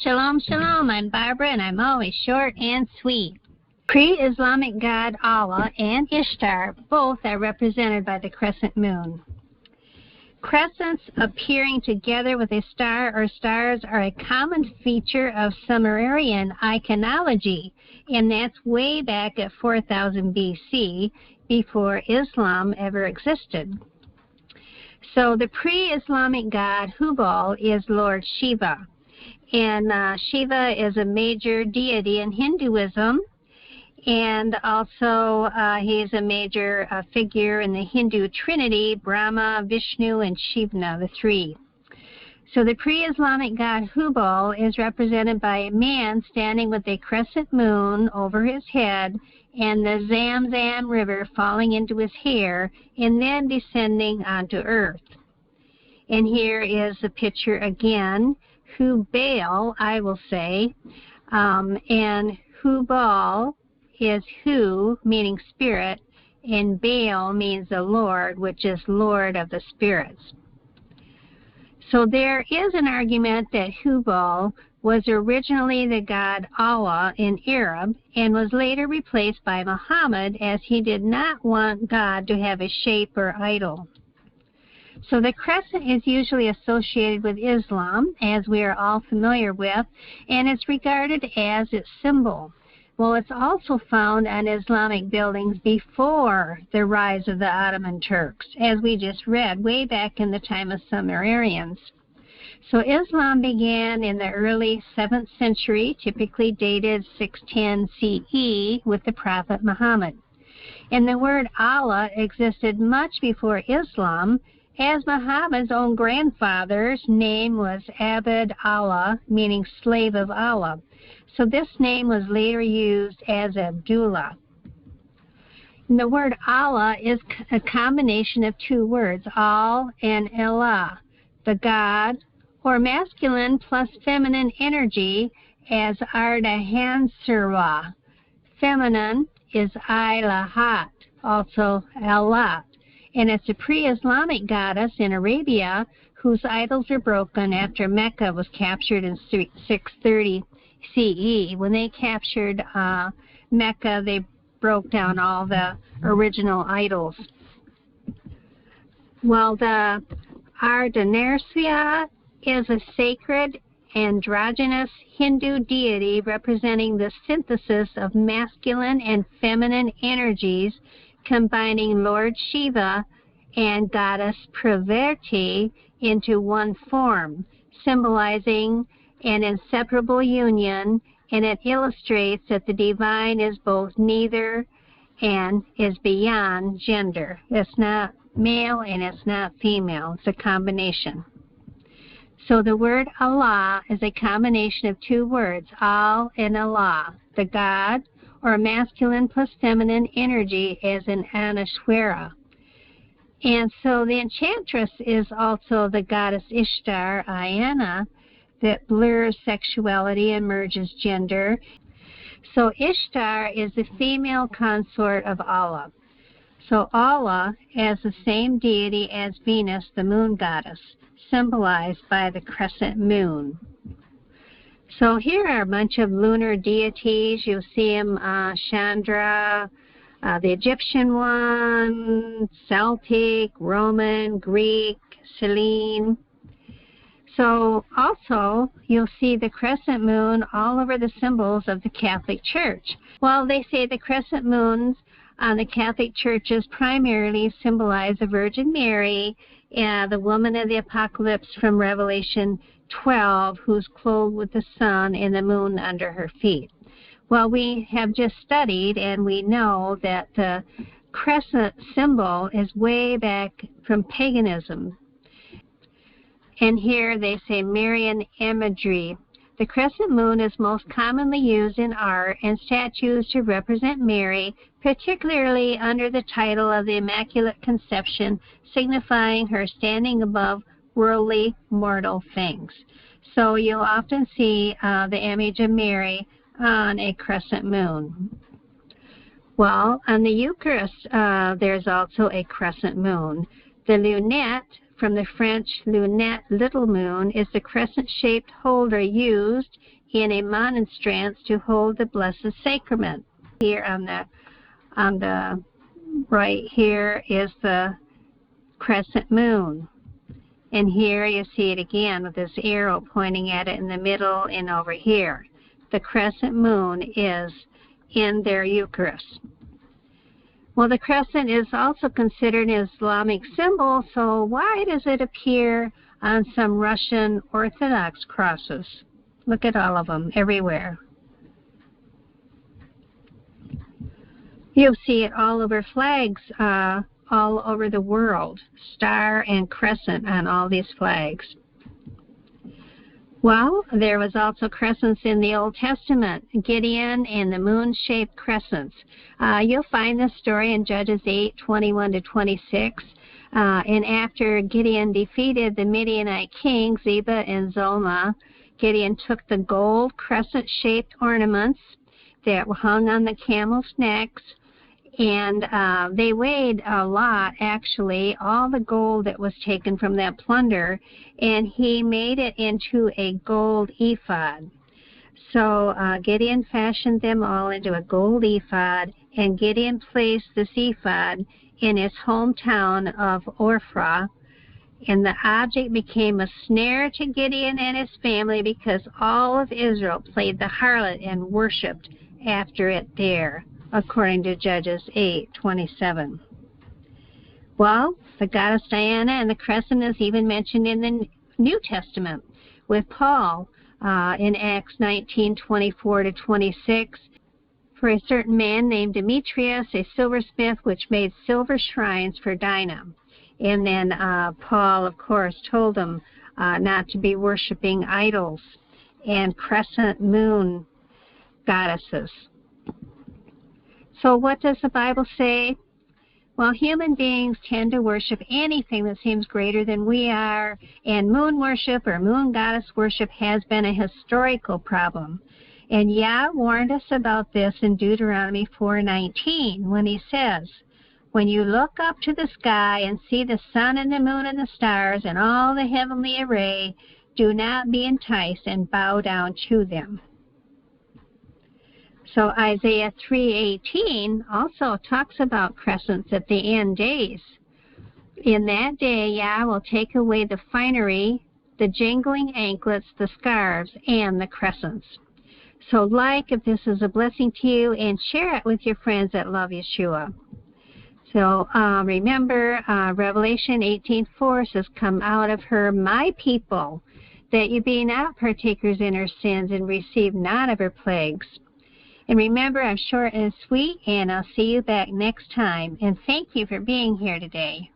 Shalom, shalom. I'm Barbara, and I'm always short and sweet. Pre-Islamic god Allah and Ishtar both are represented by the crescent moon. Crescents appearing together with a star or stars are a common feature of Sumerian iconology, and that's way back at 4000 BC, before Islam ever existed. So the pre-Islamic god Hubal is Lord Shiva, and Shiva is a major deity in Hinduism, and also he's a major figure in the Hindu Trinity, Brahma, Vishnu, and Shiva, the three. So the pre-Islamic god Hubal is represented by a man standing with a crescent moon over his head and the Zamzam River falling into his hair and then descending onto earth. And here is the picture again. Hubal, I will say, and Hubal is Hu, meaning spirit, and Baal means the Lord, which is Lord of the spirits. So there is an argument that Hubal was originally the god Allah in Arab and was later replaced by Muhammad, as he did not want God to have a shape or idol. So the crescent is usually associated with Islam, as we are all familiar with, and it's regarded as its symbol. Well, it's also found on Islamic buildings before the rise of the Ottoman Turks, as we just read, way back in the time of Sumerians. So Islam began in the early 7th century, typically dated 610 CE, with the Prophet Muhammad. And the word Allah existed much before Islam, as Muhammad's own grandfather's name was Abd Allah, meaning slave of Allah. So this name was later used as Abdullah. And the word Allah is a combination of two words, Al and Allah, the God, or masculine plus feminine energy, as Ardahansarwa. Feminine is Ilahat, also Allah. And it's a pre-Islamic goddess in Arabia whose idols were broken after Mecca was captured in 630 CE. When they captured Mecca, they broke down all the original idols. Well, the Ardhanarsia is a sacred androgynous Hindu deity representing the synthesis of masculine and feminine energies, combining Lord Shiva and goddess Prakriti into one form, symbolizing an inseparable union, and it illustrates that the divine is both neither and is beyond gender. It's not male and it's not female. It's a combination. So the word Allah is a combination of two words, Al and Allah, the God, or masculine plus feminine energy, as in Anashwara. And so the enchantress is also the goddess Ishtar, Ayana, that blurs sexuality and merges gender. So Ishtar is the female consort of Allah. So Allah as the same deity as Venus, the moon goddess, symbolized by the crescent moon. So here are a bunch of lunar deities. You'll see them, Chandra, the Egyptian one, Celtic, Roman, Greek, Selene. So also you'll see the crescent moon all over the symbols of the Catholic Church. Well, they say the crescent moons on the Catholic churches primarily symbolize the Virgin Mary, the woman of the apocalypse from Revelation 12, who's clothed with the sun and the moon under her feet. Well, we have just studied, and we know that the crescent symbol is way back from paganism. And here they say Marian imagery. The crescent moon is most commonly used in art and statues to represent Mary, particularly under the title of the Immaculate Conception, signifying her standing above worldly, mortal things. So you'll often see the image of Mary on a crescent moon. Well, on the Eucharist, there's also a crescent moon. The lunette, from the French lunette, little moon, is the crescent-shaped holder used in a monstrance to hold the Blessed Sacrament. Here on the right here is the crescent moon. And here you see it again with this arrow pointing at it in the middle and over here. The crescent moon is in their Eucharist. Well, the crescent is also considered an Islamic symbol, so why does it appear on some Russian Orthodox crosses? Look at all of them everywhere. You'll see it all over flags, all over the world. Star and crescent on all these flags. Well, there was also crescents in the Old Testament, Gideon and the moon-shaped crescents. You'll find this story in Judges 8:21-26. And after Gideon defeated the Midianite kings, Zebah and Zolma, Gideon took the gold crescent-shaped ornaments that were hung on the camels' necks, and they weighed a lot, actually, all the gold that was taken from that plunder, and he made it into a gold ephod. So Gideon fashioned them all into a gold ephod, and Gideon placed this ephod in his hometown of Ophrah, and the object became a snare to Gideon and his family because all of Israel played the harlot and worshipped after it there, according to Judges 8:27. Well, the goddess Diana and the crescent is even mentioned in the New Testament with Paul in Acts 19:24-26. For a certain man named Demetrius, a silversmith, which made silver shrines for Dinah. And then Paul, of course, told them not to be worshiping idols and crescent moon goddesses. So what does the Bible say? Well, human beings tend to worship anything that seems greater than we are, and moon worship or moon goddess worship has been a historical problem. And Yah warned us about this in Deuteronomy 4:19 when he says, "When you look up to the sky and see the sun and the moon and the stars and all the heavenly array, do not be enticed and bow down to them." So Isaiah 3:18 also talks about crescents at the end days. In that day, Yah will take away the finery, the jingling anklets, the scarves, and the crescents. So like if this is a blessing to you, and share it with your friends that love Yeshua. So remember, Revelation 18:4 says, "Come out of her, my people, that you be not partakers in her sins and receive not of her plagues." And remember, I'm short and sweet, and I'll see you back next time. And thank you for being here today.